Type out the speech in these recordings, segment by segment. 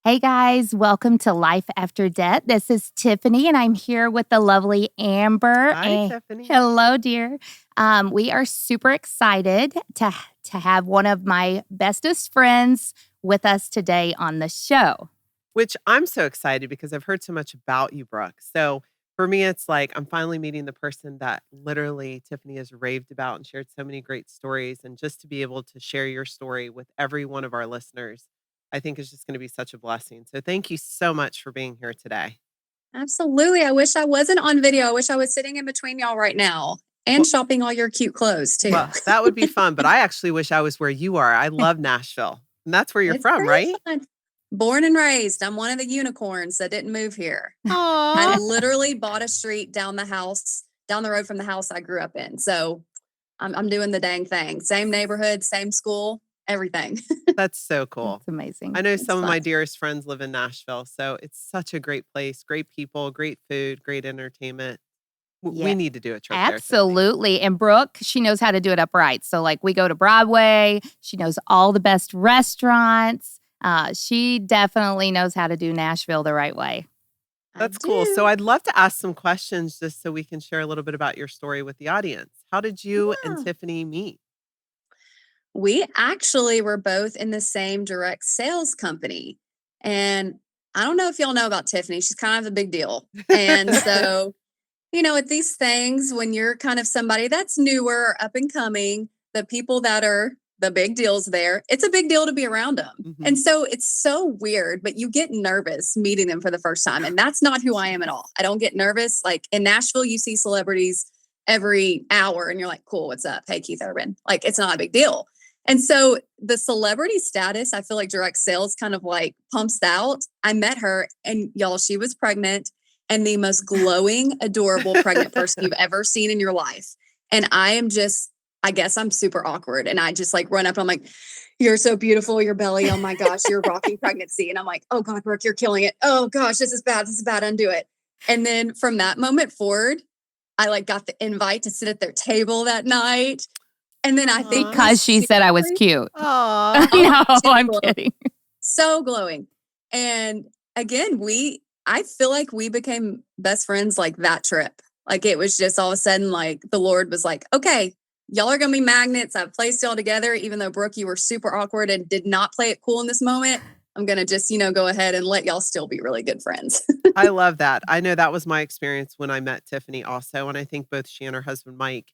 Hey guys, welcome to Life After Death. This is Tiffany, and I'm here with the lovely Amber. Hi, Tiffany. Hello, dear. We are super excited to have one of my bestest friends with us today on the show. Which I'm so excited because I've heard so much about you, Brooke. So for me, it's like I'm finally meeting the person that literally Tiffany has raved about and shared so many great stories. And just to be able to share your story with every one of our listeners, I think is just going to be such a blessing. So thank you so much for being here today. Absolutely. I wish I wasn't on video. I wish I was sitting in between y'all right now and Well, shopping all your cute clothes too. well, that would be fun. But I actually wish I was where you are. I love Nashville. And that's where you're It's from, pretty right? fun. Born and raised. I'm one of the unicorns that didn't move here. I Aw. literally bought a street down the road from the house I grew up in. So I'm doing the dang thing. Same neighborhood, same school, everything. That's so cool. It's amazing. I know It's some of fun. my dearest friends live in Nashville, so it's such a great place, great people, great food, great entertainment. We Yeah, need to do a trip there, Tiffany. absolutely. And Brooke, she knows how to do it upright. So, like, we go to Broadway. She knows all the best restaurants. She definitely knows how to do Nashville the right way. I That's cool. So do. I'd love to ask some questions just so we can share a little bit about your story with the audience. How did you and Yeah. Tiffany meet? We actually were both in the same direct sales company. And I don't know if y'all know about Tiffany. She's kind of a big deal. And so, at these things, when you're kind of somebody that's newer, up and coming, the people that are the big deals there, it's a big deal to be around them. And Mhm. so it's so weird, but you get nervous meeting them for the first time. And that's not who I am at all. I don't get nervous. Like in Nashville, you see celebrities every hour and you're like, cool, what's up? Hey, Keith Urban. Like it's not a big deal. And so the celebrity status, I feel like direct sales kind of like pumps out. I met her and y'all, she was pregnant and the most glowing, adorable pregnant person you've ever seen in your life. And I guess I'm super awkward. And I just like run up and I'm like, you're so beautiful, your belly. Oh my gosh, you're rocking pregnancy. And I'm like, oh God, Brooke, you're killing it. Oh gosh, this is bad. This is bad. Undo it. And then from that moment forward, I like got the invite to sit at their table that night. And then I think Aw. Because she said I was cute. Aw. No, she's I'm glowing. kidding. So glowing. And again, I feel like we became best friends like that trip. Like it was just all of a sudden, like the Lord was like, okay, y'all are going to be magnets. I've placed y'all together, even though Brooke, you were super awkward and did not play it cool in this moment. I'm going to just, go ahead and let y'all still be really good friends. I love that. I know that was my experience when I met Tiffany also. And I think both she and her husband, Mike,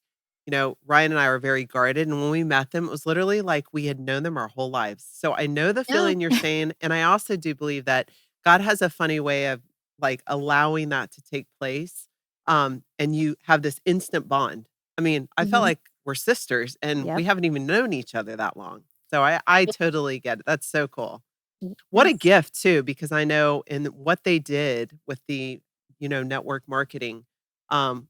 Ryan and I are very guarded. And when we met them, it was literally like we had known them our whole lives. So I know the Yeah. feeling you're saying. And I also do believe that God has a funny way of like allowing that to take place. And you have this instant bond. I mean, I felt Mhm. like we're sisters and we Yep. haven't even known each other that long. So I totally get it. That's so cool. What a Yes. gift too, because I know in what they did with the, network marketing, um,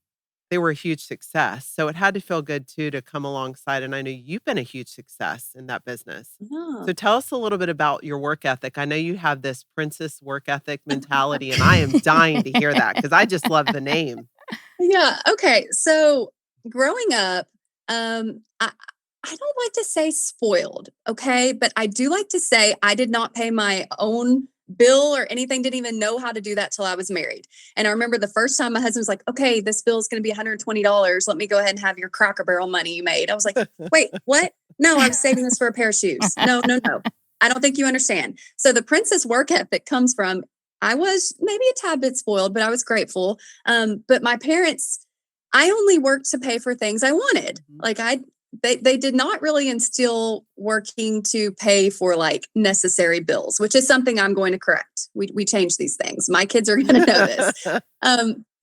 they were a huge success. So it had to feel good too to come alongside. And I know you've been a huge success in that business. Yeah. So tell us a little bit about your work ethic. I know you have this princess work ethic mentality, and I am dying to hear that because I just love the name. Yeah. Okay. So growing up, I don't like to say spoiled, okay, but I do like to say I did not pay my own bill or anything. Didn't even know how to do that till I was married. And I remember the first time my husband was like, "Okay, this bill is going to be $120. Let me go ahead and have your Cracker Barrel money you made." I was like, "Wait, what? No, I was saving this for a pair of shoes. No, no, no. I don't think you understand." So the princess work ethic comes from I was maybe a tad bit spoiled, but I was grateful. But my parents, I only worked to pay for things I wanted. Mhm. Like they did not really instill working to pay for like necessary bills, which is something I'm going to correct. We change these things. My kids are going to know this.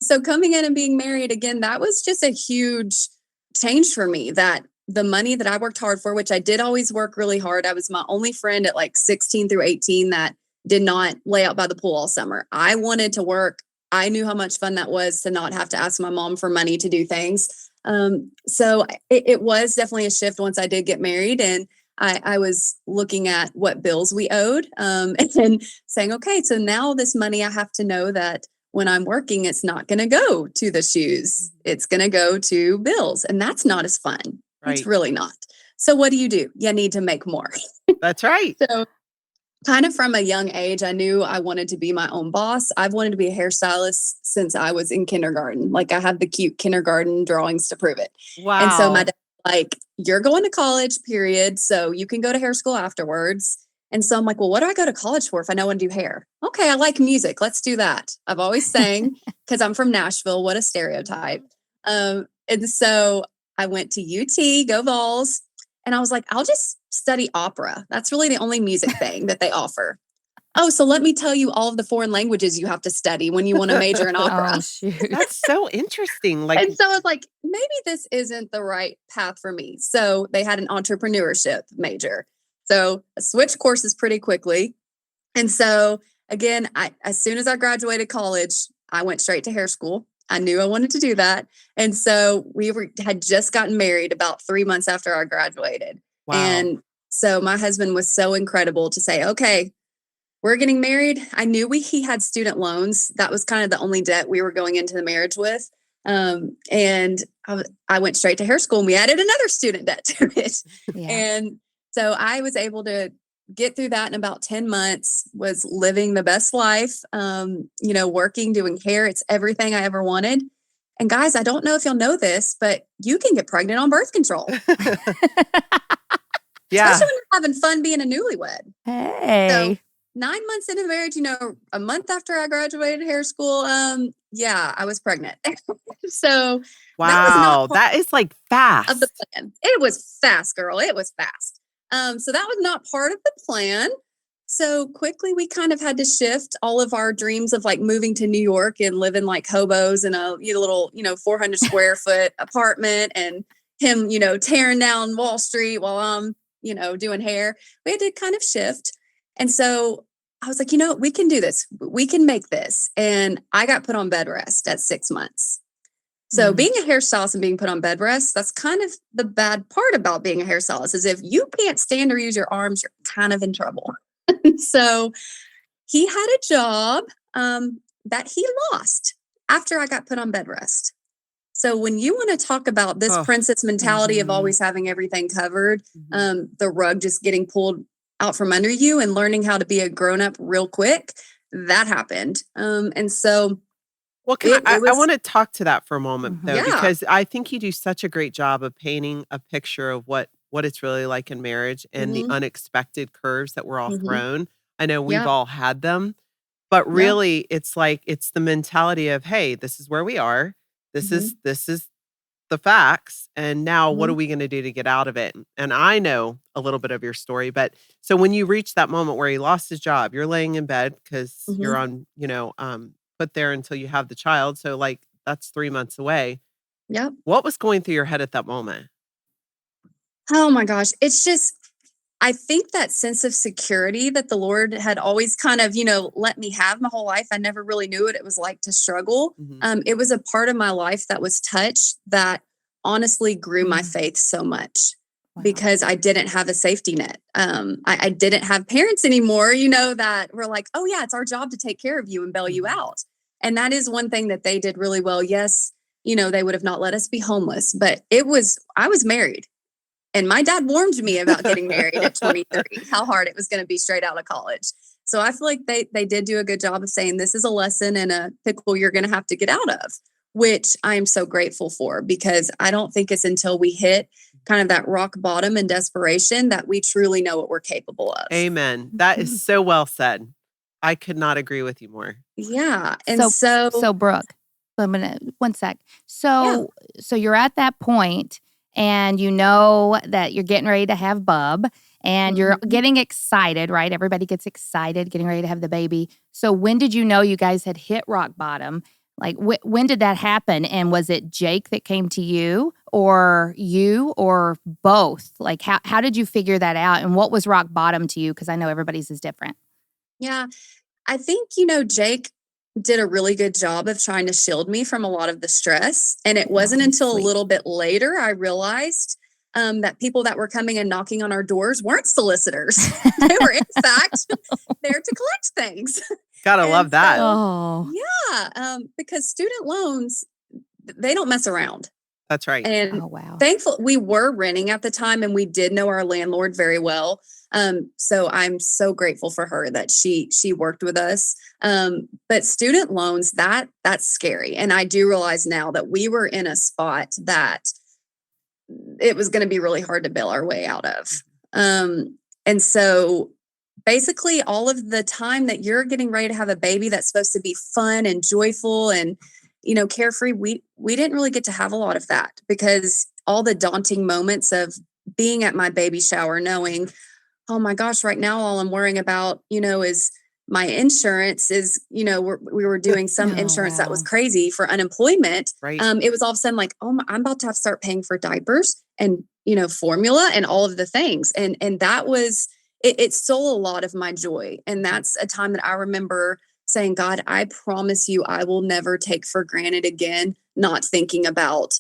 So coming in and being married again, that was just a huge change for me. That the money that I worked hard for, which I did always work really hard. I was my only friend at like 16 through 18 that did not lay out by the pool all summer. I wanted to work. I knew how much fun that was to not have to ask my mom for money to do things. So it was definitely a shift once I did get married, and I was looking at what bills we owed, and then saying, okay, so now this money I have to know that when I'm working, it's not going to go to the shoes. Mhm. It's going to go to bills, and that's not as fun. It's Right. really not. So what do? You need to make more. That's right. So kind of from a young age, I knew I wanted to be my own boss. I've wanted to be a hairstylist since I was in kindergarten. Like I have the cute kindergarten drawings to prove it. And so my Wow. dad was like, you're going to college, period. So you can go to hair school afterwards. And so I'm like, well, what do I go to college for if I know want to do hair? Okay, I like music. Let's do that. I've always sang because I'm from Nashville. What a stereotype. And so I went to UT, go Vols. And I was like, I'll just study opera. That's really the only music thing that they offer. Oh, so let me tell you all of the foreign languages you have to study when you want to major in opera. Oh, shoot. That's so interesting. Like, And so I was like, maybe this isn't the right path for me. So they had an entrepreneurship major. So I switched courses pretty quickly. And so again, as soon as I graduated college, I went straight to hair school. I knew I wanted to do that. And so had just gotten married about 3 months after I graduated. wow. And so my husband was so incredible to say, okay, we're getting married. I knew he had student loans. That was kind of the only debt we were going into the marriage with. And I went straight to hair school and we added another student debt to it. Yeah. And so I was able to get through that in about 10 months, was living the best life, working, doing hair. It's everything I ever wanted. And guys, I don't know if you'll know this, but you can get pregnant on birth control. Yeah. Especially when you're having fun being a newlywed. Hey. So 9 months into the marriage, a month after I graduated hair school, I was pregnant. So Wow. That is like fast. of the plan. It was fast, girl. It was fast. So that was not part of the plan. So quickly we kind of had to shift all of our dreams of like moving to New York and living like hobos in a little, 400 square foot apartment, and him, tearing down Wall Street while I'm, doing hair. We had to kind of shift. And so I was like, we can do this. We can make this. And I got put on bed rest at 6 months. So being a hairstylist and being put on bed rest, that's kind of the bad part about being a hairstylist, is if you can't stand or use your arms, you're kind of in trouble. So he had a job that he lost after I got put on bed rest. So when you want to talk about this princess mentality of always having everything covered, the rug just getting pulled out from under you and learning how to be a grown-up real quick, that happened. And so well, I want to talk to that for a moment, though, because I think you do such a great job of painting a picture of what it's really like in marriage and the unexpected curves that we're all thrown. I know we've all had them, but really it's like, it's the mentality of, hey, this is where we are. This is the facts. And now what are we going to do to get out of it? And I know a little bit of your story, but so when you reach that moment where he lost his job, you're laying in bed because you're on, put there until you have the child. So like that's 3 months away. Yep. What was going through your head at that moment? Oh my gosh. It's just, I think that sense of security that the Lord had always kind of, let me have my whole life. I never really knew what it was like to struggle. It was a part of my life that was touched that honestly grew my faith so much. Wow. Because I didn't have a safety net. I didn't have parents anymore, that were like, oh yeah, it's our job to take care of you and bail you out. And that is one thing that they did really well. Yes, they would have not let us be homeless, but I was married. And my dad warned me about getting married at 23, how hard it was going to be straight out of college. So I feel like they did do a good job of saying, this is a lesson and a pickle you're going to have to get out of, which I am so grateful for, because I don't think it's until we hit kind of that rock bottom and desperation that we truly know what we're capable of. Amen. That is so well said. I could not agree with you more. Yeah. And so Brooke, one sec. So you're at that point and you know that you're getting ready to have Bub and you're getting excited, right? Everybody gets excited getting ready to have the baby. So when did you know you guys had hit rock bottom? Like, when did that happen? And was it Jake that came to you or both? Like, how did you figure that out? And what was rock bottom to you? Because I know everybody's is different. Yeah, I think, Jake did a really good job of trying to shield me from a lot of the stress. And it wasn't until a little bit later I realized that people that were coming and knocking on our doors weren't solicitors. They were, in fact, there to collect things. Gotta love that. Oh. Yeah, because student loans, they don't mess around. That's right. And Oh, wow. thankful we were renting at the time and we did know our landlord very well. So I'm so grateful for her that she worked with us. But student loans, that's scary. And I do realize now that we were in a spot that it was going to be really hard to bail our way out of. And so basically all of the time that you're getting ready to have a baby that's supposed to be fun and joyful and, carefree, we didn't really get to have a lot of that because all the daunting moments of being at my baby shower, knowing, oh my gosh, right now, all I'm worrying about, is my insurance is, we were doing some Oh, insurance that was wow. crazy for unemployment. Right. It was all of a sudden like, oh, I'm about to have to start paying for diapers and, formula and all of the things. And that was, it stole a lot of my joy. And that's a time that I remember saying, God, I promise you, I will never take for granted again, not thinking about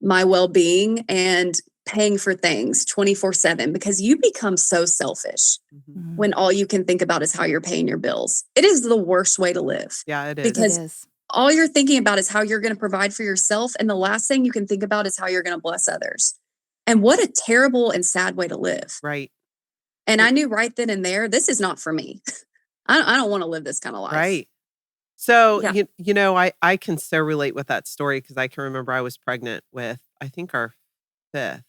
my well-being and paying for things 24/7 because you become so selfish Mhm. when all you can think about is how you're paying your bills. It is the worst way to live Yeah, it is. It because is. all you're thinking about is how you're going to provide for yourself. And the last thing you can think about is how you're going to bless others. And what a terrible and sad way to live. Right. And It- I knew right then and there, this is not for me. I don't want to live this kind of life. Right. So, Yeah. I can so relate with that story because I can remember I was pregnant with, I think, our fifth.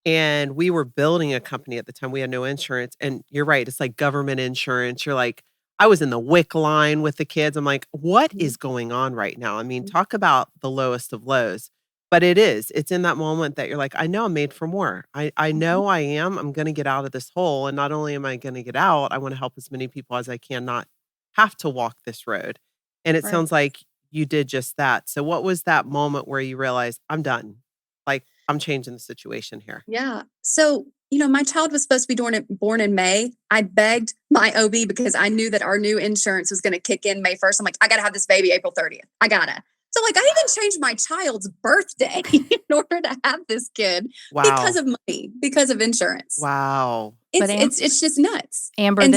And we were building a company at the time. We had no insurance. And you're right. It's like government insurance. You're like, I was in the WIC line with the kids. I'm like, what Mhm. is going on right now? I mean, talk about the lowest of lows. But it is. It's in that moment that you're like, I know I'm made for more. I Mhm. know I am. I'm going to get out of this hole. And not only am I going to get out, I want to help as many people as I can not have to walk this road. And it Right. sounds like you did just that. So, what was that moment where you realized, I'm done? Like, I'm changing the situation here? Yeah. So, my child was supposed to be born in May. I begged my OB because I knew that our new insurance was going to kick in May 1st. I'm like, I got to have this baby April 30th. I got to. So, like, I even changed my child's birthday in order to have this kid because Wow. of money, because of insurance. Wow. But It's just nuts. Amber, And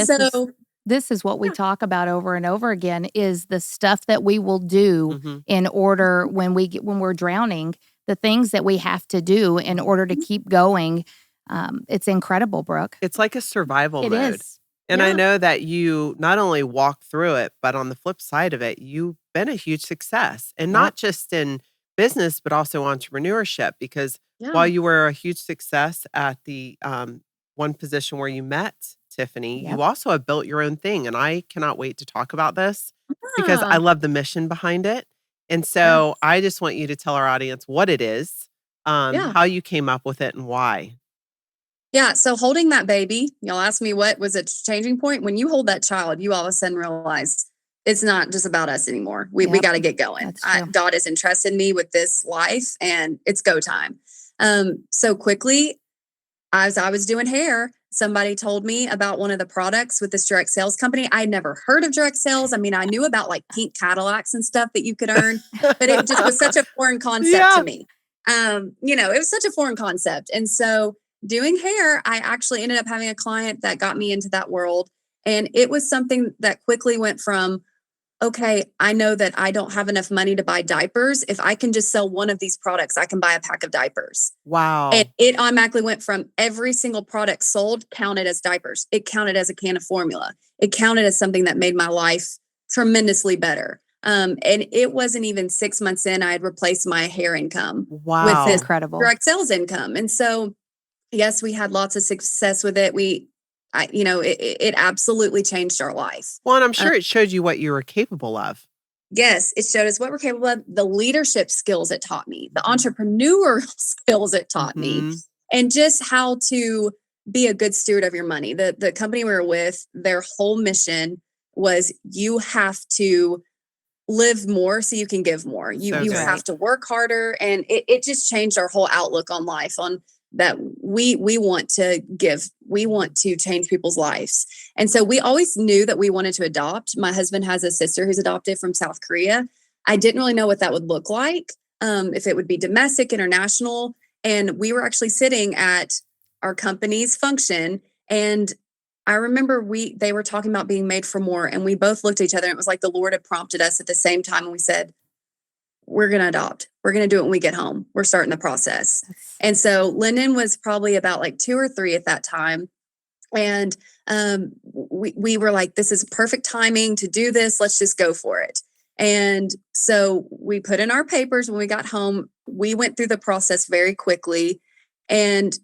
this is what we yeah. talk about over and over again is the stuff that we will do Mhm. in order when we're drowning, the things that we have to do in order to keep going. It's incredible, Brooke. It's like a survival It mode. is. And I Yeah. know that you not only walked through it, but on the flip side of it, you've been a huge success. And Yep. not just in business, but also entrepreneurship. Because while Yeah. you were a huge success at the one position where you met Tiffany, Yep. you also have built your own thing. And I cannot wait to talk about this because I Yeah. love the mission behind it. And Yeah. so I just want you to tell our audience what it is, Yeah. how you came up with it, and why. Yeah. So holding that baby, y'all ask me what was a changing point. When you hold that child, you all of a sudden realize it's not just about us anymore. We Yep. got to get going. That's true. God has entrusted me with this life and it's go time. So quickly, as I was doing hair, somebody told me about one of the products with this direct sales company. I had never heard of direct sales. I mean, I knew about like pink Cadillacs and stuff that you could earn, but it just was such a foreign concept to Yeah. me. It was such a foreign concept. And so doing hair, I actually ended up having a client that got me into that world. And it was something that quickly went from, okay, I know that I don't have enough money to buy diapers. If I can just sell one of these products, I can buy a pack of diapers. And Wow. it automatically went from every single product sold counted as diapers. It counted as a can of formula. It counted as something that made my life tremendously better. And it wasn't even 6 months in, I had replaced my hair income with Wow. this Incredible. direct sales income. And so, yes, we had lots of success with it. It absolutely changed our life. Well, and I'm sure it showed you what you were capable of. Yes, it showed us what we're capable of, the leadership skills it taught me, the Mhm. entrepreneurial skills it taught me, Mhm. and just how to be a good steward of your money. The company we were with, their whole mission was you have to live more so you can give more. You So you good. have to work harder. And it just changed our whole outlook on life, on that we want to give. We want to change people's lives. And so we always knew that we wanted to adopt. My husband has a sister who's adopted from South Korea. I didn't really know what that would look like, if it would be domestic, international. And we were actually sitting at our company's function, and I remember they were talking about being made for more, and we both looked at each other, and it was like the Lord had prompted us at the same time, and we said, we're going to adopt. We're going to do it when we get home. We're starting the process. And so Lyndon was probably about like 2 or 3 at that time. And we were like, this is perfect timing to do this. Let's just go for it. And so we put in our papers when we got home. We went through the process very quickly. And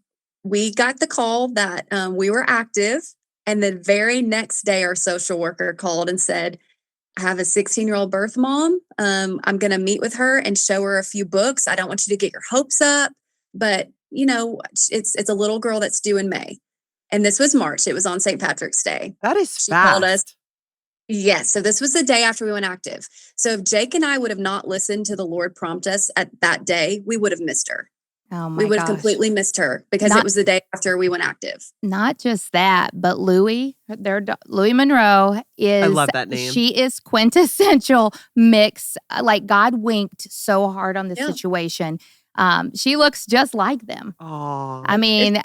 we got the call that we were active. And the very next day, our social worker called and said, I have a 16-year-old birth mom. I'm going to meet with her and show her a few books. I don't want you to get your hopes up, but it's a little girl that's due in May. And this was March. It was on St. Patrick's Day. That is She fast. called us. Yes. So this was the day after we went active. So if Jake and I would have not listened to the Lord prompt us at that day, we would have missed her. Oh my We would gosh. have completely missed her because it was the day after we went active. Not just that, but Louie Monroe is. I love that name. She is quintessential mix. Like God winked so hard on this Yeah. situation. She looks just like them. Oh, I mean,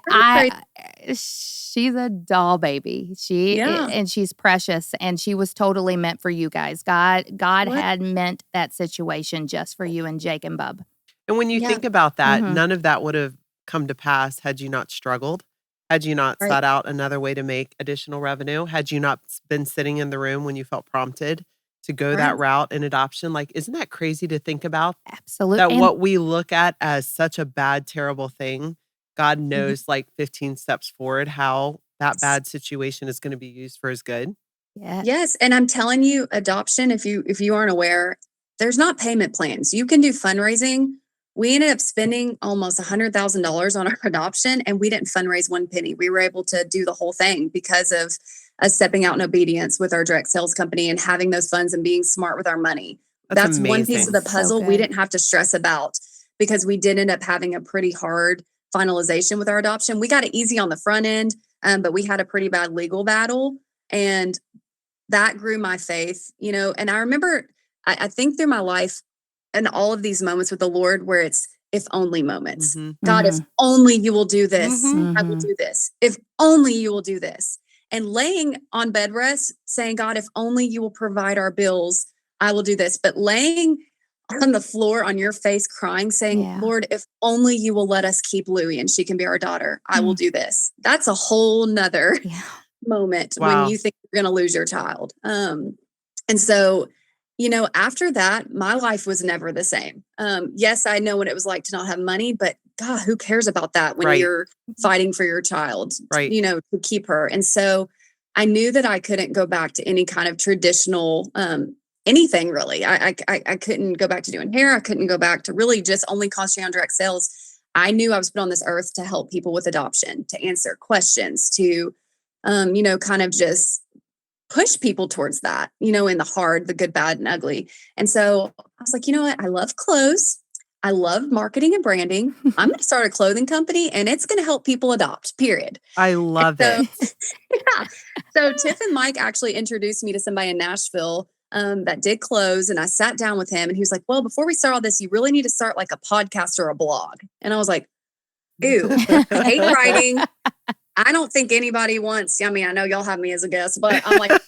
It's she's a doll baby. And she's precious, and she was totally meant for you guys. God What? had meant that situation just for you and Jake and Bub. and when you Yeah. think about that, Mhm. none of that would have come to pass had you not struggled, had you not Right. sought out another way to make additional revenue, had you not been sitting in the room when you felt prompted to go that Right. route in adoption. Like, isn't that crazy to think about? Absolutely. That And what we look at as such a bad, terrible thing, God knows like 15 steps forward how that bad situation is going to be used for his good. Yes. And I'm telling you, adoption, if you aren't aware, there's not payment plans. You can do fundraising. We ended up spending almost $100,000 on our adoption, and we didn't fundraise one penny. We were able to do the whole thing because of us stepping out in obedience with our direct sales company and having those funds and being smart with our money. That's one piece of the amazing. puzzle So we good. didn't have to stress about because we did end up having a pretty hard finalization with our adoption. We got it easy on the front end, but we had a pretty bad legal battle, and that grew my faith, and I remember, I think through my life and all of these moments with the Lord where it's if only moments. Mhm. God, if only you will do this, Mhm. I will do this. If only you will do this. And laying on bed rest, saying, God, if only you will provide our bills, I will do this. But laying on the floor on your face crying, saying, Yeah. Lord, if only you will let us keep Louie and she can be our daughter, I will Mm. do this. That's a whole nother Yeah. moment Wow. when you think you're going to lose your child. And so, after that, my life was never the same. Yes, I know what it was like to not have money, but God, who cares about that when Right. you're fighting for your child, Right. to keep her. And so I knew that I couldn't go back to any kind of traditional, anything really. I couldn't go back to doing hair. I couldn't go back to really just only concentrating on direct sales. I knew I was put on this earth to help people with adoption, to answer questions, to, kind of just push people towards that, in the hard, the good, bad, and ugly. And so I was like, you know what? I love clothes. I love marketing and branding. I'm going to start a clothing company, and it's going to help people adopt, period. I love it. Yeah. So Tiff and Mike actually introduced me to somebody in Nashville that did clothes. And I sat down with him, and he was like, well, before we start all this, you really need to start like a podcast or a blog. And I was like, ew, I hate writing. I don't think anybody wants, I mean, I know y'all have me as a guest, but I'm like,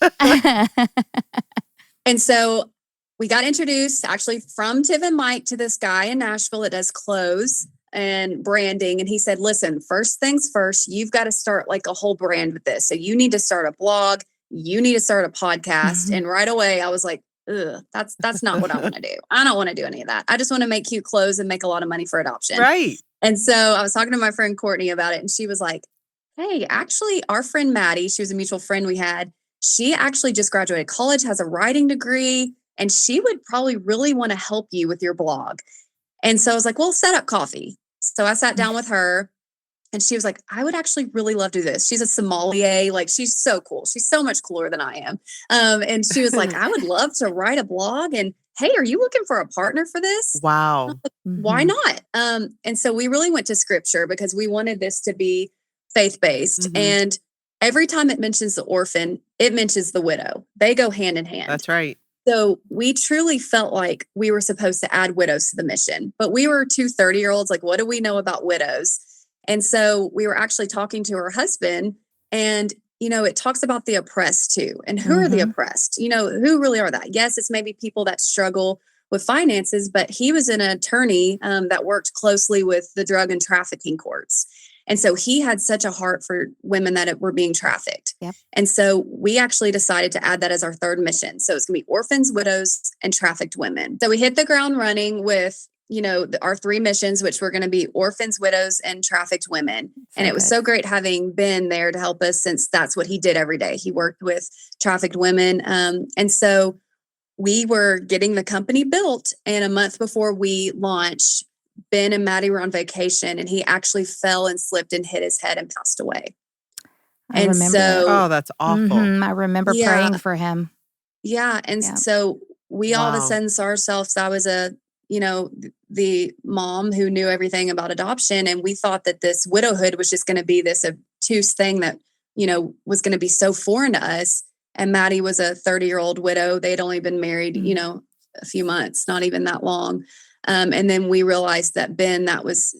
and so we got introduced actually from Tiff and Mike to this guy in Nashville that does clothes and branding. And he said, listen, first things first, you've got to start like a whole brand with this. So you need to start a blog. You need to start a podcast. And right away I was like, ugh, that's not what I want to do. I don't want to do any of that. I just want to make cute clothes and make a lot of money for adoption. Right. And so I was talking to my friend Courtney about it, and she was like, hey, actually, our friend Maddie, she was a mutual friend we had. She actually just graduated college, has a writing degree, and she would probably really want to help you with your blog. And so I was like, well, set up coffee. So I sat down with her, and she was like, I would actually really love to do this. She's a sommelier. Like, she's so cool. She's so much cooler than I am. And she was like, I would love to write a blog. And hey, are you looking for a partner for this? Wow. Why not? And so we really went to scripture because we wanted this to be faith-based. And every time it mentions the orphan, it mentions the widow. They go hand in hand. That's right. So we truly felt like we were supposed to add widows to the mission, but we were two 30-year-olds. Like, what do we know about widows? And so we were actually talking to her husband, and, it talks about the oppressed too. And who are the oppressed? Who really are that? Yes, it's maybe people that struggle with finances, but he was an attorney that worked closely with the drug and trafficking courts. And so he had such a heart for women that were being trafficked. Yep. And so we actually decided to add that as our third mission. So it's going to be orphans, widows, and trafficked women. So we hit the ground running with, our three missions, which were going to be orphans, widows, and trafficked women. And it was so great having Ben there to help us, since that's what he did every day. He worked with trafficked women. And so we were getting the company built. And a month before we launched, Ben and Maddie were on vacation, and he actually fell and slipped and hit his head and passed away. I remember that. Oh, that's awful. I remember praying for him. Yeah. And so we all of a sudden saw ourselves. I was the mom who knew everything about adoption. And we thought that this widowhood was just going to be this obtuse thing that, was going to be so foreign to us. And Maddie was a 30-year-old widow. They'd only been married, a few months, not even that long. And then we realized that Ben, that was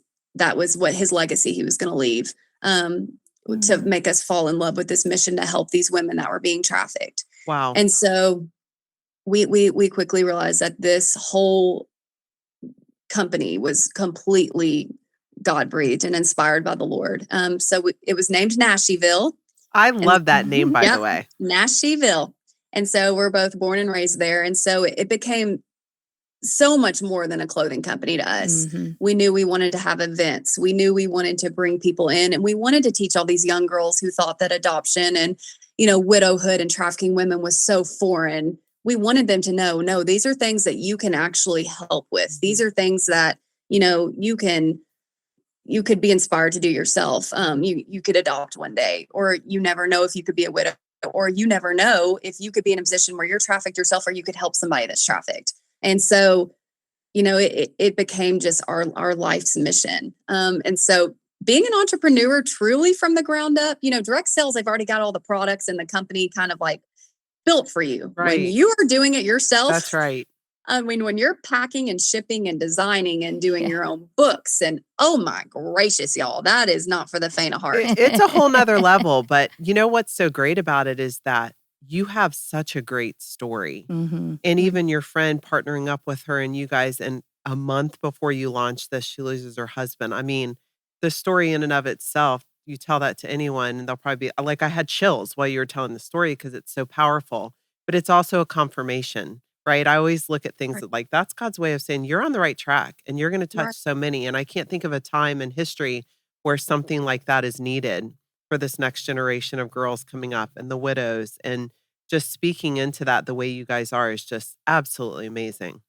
what his legacy he was going to leave, to make us fall in love with this mission to help these women that were being trafficked. Wow. And so we quickly realized that this whole company was completely God-breathed and inspired by the Lord. So it was named Nashville. I love that name, by the way. Nashville. And so we're both born and raised there. And so it became so much more than a clothing company to us. We knew we wanted to have events. We knew we wanted to bring people in, and we wanted to teach all these young girls who thought that adoption and, widowhood and trafficking women was so foreign. We wanted them to know, no, these are things that you can actually help with. These are things that, you could be inspired to do yourself. You could adopt one day, or you never know if you could be a widow, or you never know if you could be in a position where you're trafficked yourself, or you could help somebody that's trafficked. And so, it became just our life's mission. And so being an entrepreneur truly from the ground up, direct sales, they've already got all the products and the company kind of like built for you. Right. When you are doing it yourself. That's right. I mean, when you're packing and shipping and designing and doing your own books, and oh my gracious, y'all, that is not for the faint of heart. It's a whole nother level. But what's so great about it is that you have such a great story. And even your friend partnering up with her and you guys, and a month before you launch this, she loses her husband. I mean, the story in and of itself, you tell that to anyone and they'll probably be like, I had chills while you were telling the story because it's so powerful, but it's also a confirmation, right? I always look at things like that's God's way of saying you're on the right track and you're going to touch so many. And I can't think of a time in history where something like that is needed for this next generation of girls coming up and the widows, and just speaking into that the way you guys are is just absolutely amazing.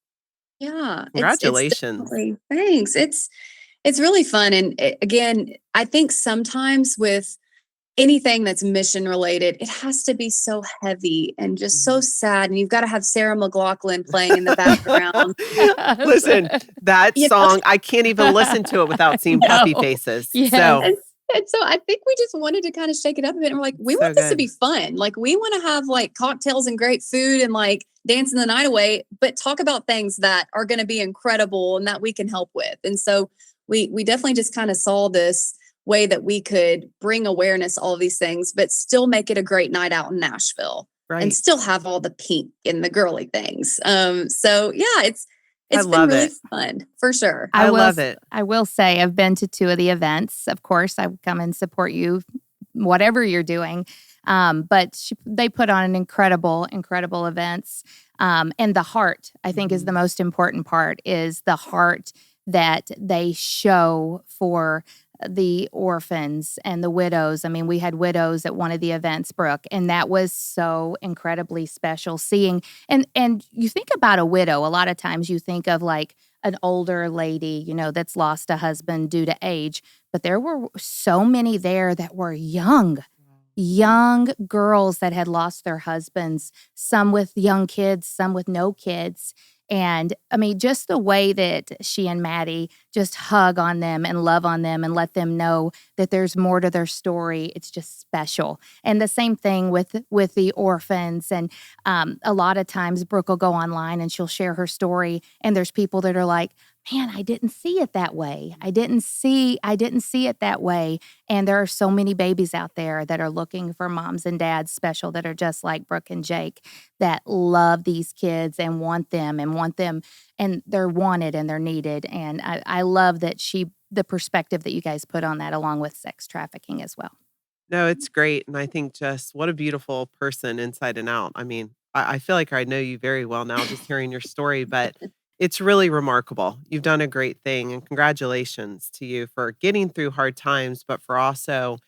Yeah. Congratulations. Thanks. It's really fun. And again, I think sometimes with anything that's mission related, it has to be so heavy and just so sad. And you've got to have Sarah McLachlan playing in the background. Listen, that song, I can't even listen to it without seeing puppy faces. Yes. So, and so I think we just wanted to kind of shake it up a bit. And we're like, we want this to be fun. Like, we want to have like cocktails and great food and like dancing the night away, but talk about things that are going to be incredible and that we can help with. And so we definitely just kind of saw this way that we could bring awareness to all of these things, but still make it a great night out in Nashville, and still have all the pink and the girly things. So yeah, it's been really fun for sure. I love it. I will say I've been to 2 of the events. Of course, I would come and support you, whatever you're doing. But they put on an incredible events. And the heart, I think, is the most important part, is the heart that they show for the orphans and the widows. I mean, we had widows at one of the events, Brooke, and that was so incredibly special seeing. And you think about a widow, a lot of times you think of like an older lady, that's lost a husband due to age, but there were so many there that were young girls that had lost their husbands, some with young kids, some with no kids. And I mean, just the way that she and Maddie just hug on them and love on them and let them know that there's more to their story. It's just special. And the same thing with the orphans. And a lot of times Brooke will go online and she'll share her story. And there's people that are like, man, I didn't see it that way. I didn't see it that way. And there are so many babies out there that are looking for moms and dads special that are just like Brooke and Jake, that love these kids and want them and they're wanted and they're needed. And I love that the perspective that you guys put on that, along with sex trafficking as well. No, it's great. And I think just what a beautiful person inside and out. I mean, I feel like I know you very well now just hearing your story, but it's really remarkable. You've done a great thing. And congratulations to you for getting through hard times, but for also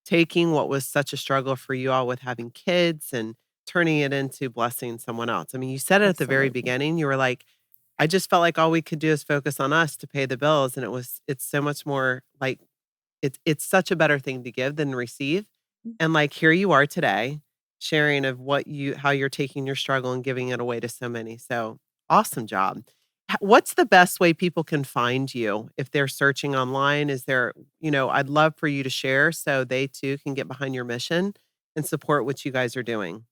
taking what was such a struggle for you all with having kids and turning it into blessing someone else. I mean, you said it at the very Absolutely. beginning. You were like, I just felt like all we could do is focus on us to pay the bills. And it's so much more like it's such a better thing to give than receive. And like here you are today, sharing of how you're taking your struggle and giving it away to so many. So awesome job. What's the best way people can find you if they're searching online? Is there, I'd love for you to share so they too can get behind your mission and support what you guys are doing.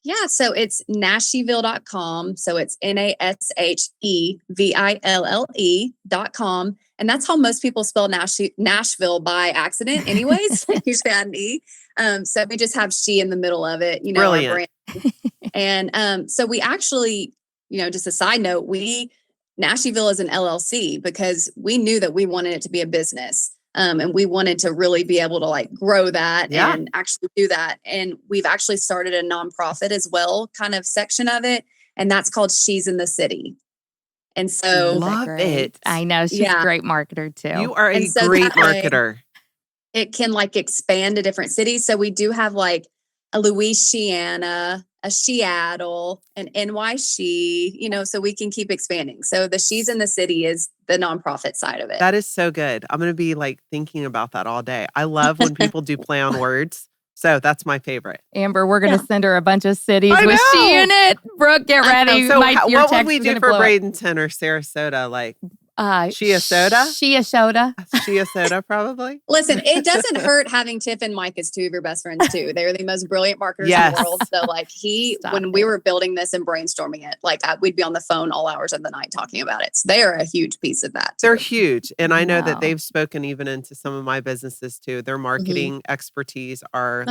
Yeah, so it's nashville.com. So it's NASHEVILLE.com. And that's how most people spell Nashville by accident, anyways. Usually add an E. So we just have she in the middle of it, our Brilliant. brand. And so we actually, just a side note, Nashville is an LLC because we knew that we wanted it to be a business. And we wanted to really be able to grow that and actually do that. And we've actually started a nonprofit as well, kind of section of it. And that's called She's in the City. And so love it. I know she's a great marketer too. You are a great marketer. It can expand to different cities. So we do have a Louisiana, a Seattle, an NYC, so we can keep expanding. So the She's in the City is the nonprofit side of it. That is so good. I'm going to be thinking about that all day. I love when people do play on words. So that's my favorite. Amber, we're going to send her a bunch of cities with she in it. Brooke, get ready. So what would we do for Bradenton or Sarasota? Shea-soda? Shea-soda, probably. Listen, it doesn't hurt having Tiff and Mike as two of your best friends too. They're the most brilliant marketers in the world. So when we were building this and brainstorming it, we'd be on the phone all hours of the night talking about it. So they are a huge piece of that. They're huge. And I know that they've spoken even into some of my businesses too. Their marketing expertise are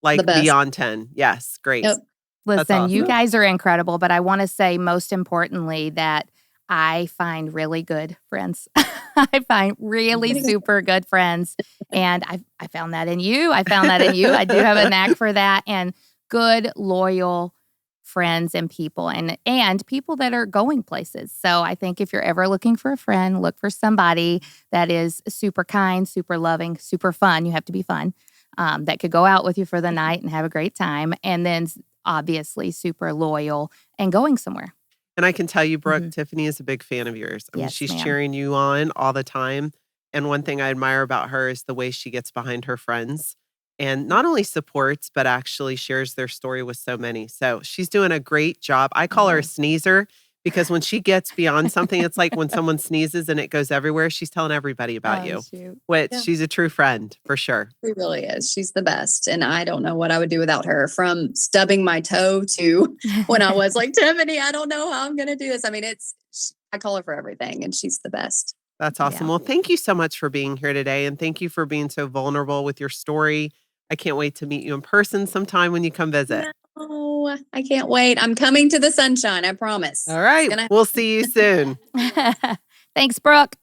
beyond 10. Yes. Great. Yep. Listen, awesome. You guys are incredible, but I want to say most importantly that I find really good friends. I find really super good friends. And I found that in you. I do have a knack for that. And good, loyal friends and people and people that are going places. So I think if you're ever looking for a friend, look for somebody that is super kind, super loving, super fun. You have to be fun. That could go out with you for the night and have a great time. And then obviously super loyal and going somewhere. And I can tell you, Brooke, Tiffany is a big fan of yours. I mean, she's cheering you on all the time. And one thing I admire about her is the way she gets behind her friends and not only supports, but actually shares their story with so many. So she's doing a great job. I call her a sneezer because when she gets beyond something, it's like when someone sneezes and it goes everywhere, she's telling everybody about you, which she's a true friend for sure. She really is. She's the best. And I don't know what I would do without her, from stubbing my toe to when I was like, Tiffany, I don't know how I'm going to do this. I mean, I call her for everything and she's the best. That's awesome. Yeah. Well, thank you so much for being here today. And thank you for being so vulnerable with your story. I can't wait to meet you in person sometime when you come visit. Oh, I can't wait. I'm coming to the sunshine. I promise. All right. We'll see you soon. Thanks, Brooke.